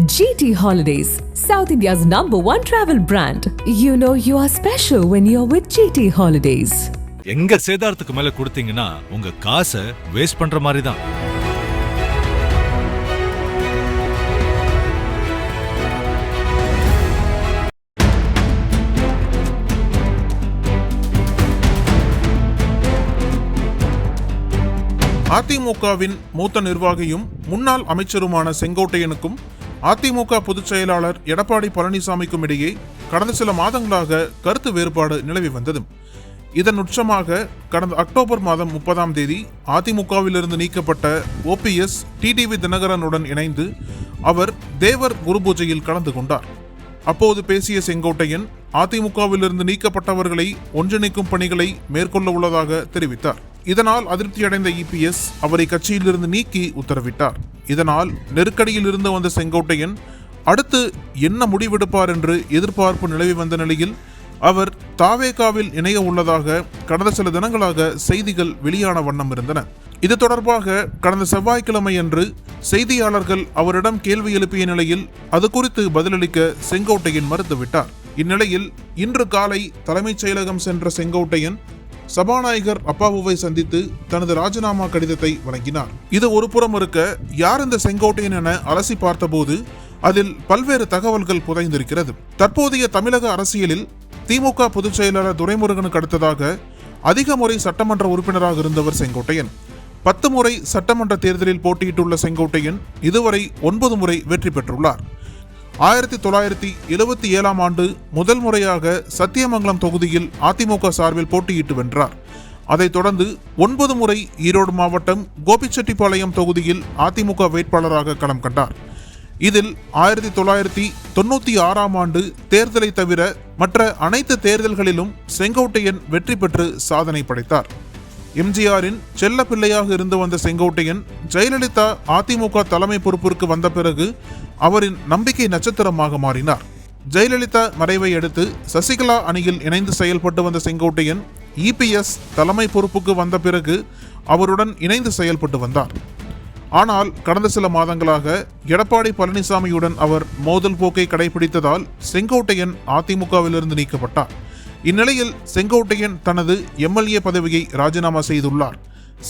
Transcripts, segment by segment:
GT Holidays, South India's #1 travel brand. You know you are special when you're with GT Holidays. எங்க சேதாரத்துக்கு மேல கொடுத்தீங்கன்னா உங்க காசை waste பண்ற மாதிரி தான். அதிமுகவின் மூத்த நிர்வாகியும் முன்னாள் அமைச்சருமான செங்கோட்டையனுக்கும் அதிமுக பொதுச் செயலாளர் எடப்பாடி பழனிசாமிக்கும் இடையே கடந்த சில மாதங்களாக கருத்து வேறுபாடு நிலவி வந்தது. இதன் உச்சமாக கடந்த அக்டோபர் மாதம் 30ஆம் தேதி அதிமுகவிலிருந்து நீக்கப்பட்ட OPS டிடிவி தினகரனுடன் இணைந்து அவர் தேவர் குரு பூஜையில் கலந்து கொண்டார். அப்போது பேசிய செங்கோட்டையன் அதிமுகவிலிருந்து நீக்கப்பட்டவர்களை ஒன்றிணைக்கும் பணிகளை மேற்கொள்ள உள்ளதாக தெரிவித்தார். இதனால் அதிருப்தியடைந்த EPS அவரை கட்சியிலிருந்து நீக்கி உத்தரவிட்டார். இதனால் நெருக்கடியில் இருந்து வந்த செங்கோட்டையன் அடுத்து என்ன முடிவெடுப்பார் என்று எதிர்பார்ப்பு நிலவி வந்த நிலையில் அவர் தாவேகாவில் இணைய உள்ளதாக கடந்த சில தினங்களாக செய்திகள் வெளியான வண்ணம் இருந்தன. இது தொடர்பாக கடந்த செவ்வாய்க்கிழமை அன்று செய்தியாளர்கள் அவரிடம் கேள்வி எழுப்பிய நிலையில் அது குறித்து பதிலளிக்க செங்கோட்டையன் மறுத்துவிட்டார். இந்நிலையில் இன்று காலை தலைமைச் செயலகம் சென்ற செங்கோட்டையன் சபாநாயகர் அப்பாவுவை சந்தித்து தனது ராஜினாமா கடிதத்தை வழங்கினார். இது ஒரு புறம் இருக்க, யார் இந்த செங்கோட்டையன் என அலசி பார்த்தபோது அதில் பல்வேறு தகவல்கள் புதைந்திருக்கிறது. தற்போதைய தமிழக அரசியலில் திமுக பொதுச் செயலாளர் துரைமுருகனுக்கு அடுத்ததாக அதிக முறை சட்டமன்ற உறுப்பினராக இருந்தவர் செங்கோட்டையன். 10 முறை சட்டமன்ற தேர்தலில் போட்டியிட்டுள்ள செங்கோட்டையன் இதுவரை 9 முறை வெற்றி பெற்றுள்ளார். 1977ஆம் ஆண்டு முதல் முறையாக சத்தியமங்கலம் தொகுதியில் அதிமுக சார்பில் போட்டியிட்டு வென்றார். அதைத் தொடர்ந்து 9 முறை ஈரோடு மாவட்டம் கோபிச்செட்டிப்பாளையம் தொகுதியில் அதிமுக வேட்பாளராக களம் கண்டார். இதில் 1996ஆம் ஆண்டு தேர்தலை தவிர மற்ற அனைத்து தேர்தல்களிலும் செங்கோட்டையன் வெற்றி பெற்று சாதனை படைத்தார். எம்ஜிஆரின் செல்ல பிள்ளையாக இருந்து வந்த செங்கோட்டையன் ஜெயலலிதா அதிமுக தலைமை பொறுப்பிற்கு வந்த பிறகு அவரின் நம்பிக்கை நட்சத்திரமாக மாறினார். ஜெயலலிதா மறைவை அடுத்து சசிகலா அணியில் இணைந்து செயல்பட்டு வந்த செங்கோட்டையன் EPS தலைமை பொறுப்புக்கு வந்த பிறகு அவருடன் இணைந்து செயல்பட்டு வந்தார். ஆனால் கடந்த சில மாதங்களாக எடப்பாடி பழனிசாமியுடன் அவர் மோதல் போக்கை கடைபிடித்ததால் செங்கோட்டையன் அதிமுகவிலிருந்து நீக்கப்பட்டார். இந்நிலையில் செங்கோட்டையன் தனது MLA பதவியை ராஜினாமா செய்துள்ளார்.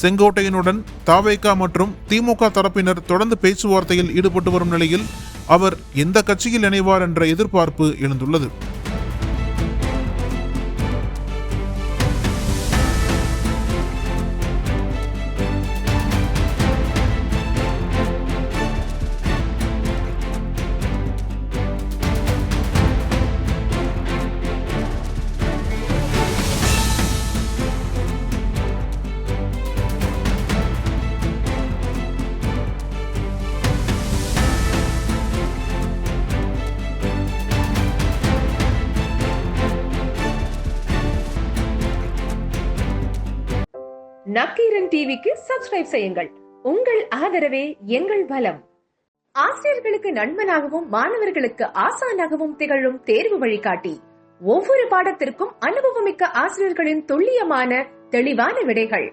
செங்கோட்டையனுடன் தாவேகா மற்றும் திமுக தரப்பினர் தொடர்ந்து பேச்சுவார்த்தையில் ஈடுபட்டு வரும் நிலையில் அவர் எந்த கட்சியில் இணைவார் என்ற எதிர்பார்ப்பு எழுந்துள்ளது. நக்கீரன் டிவிக்கு சப்ஸ்கிரைப் செய்யுங்கள். உங்கள் ஆதரவே எங்கள் பலம். ஆசிரியர்களுக்கு நண்பனாகவும் மாணவர்களுக்கு ஆசானாகவும் திகழும் தேர்வு வழிகாட்டி. ஒவ்வொரு பாடத்திற்கும் அனுபவமிக்க ஆசிரியர்களின் துல்லியமான தெளிவான விடைகள்.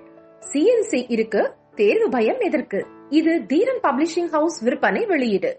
CNC இருக்கு, தேர்வு பயம் எதற்கு? இது தீரன் பப்ளிஷிங் ஹவுஸ் விற்பனை வெளியீடு.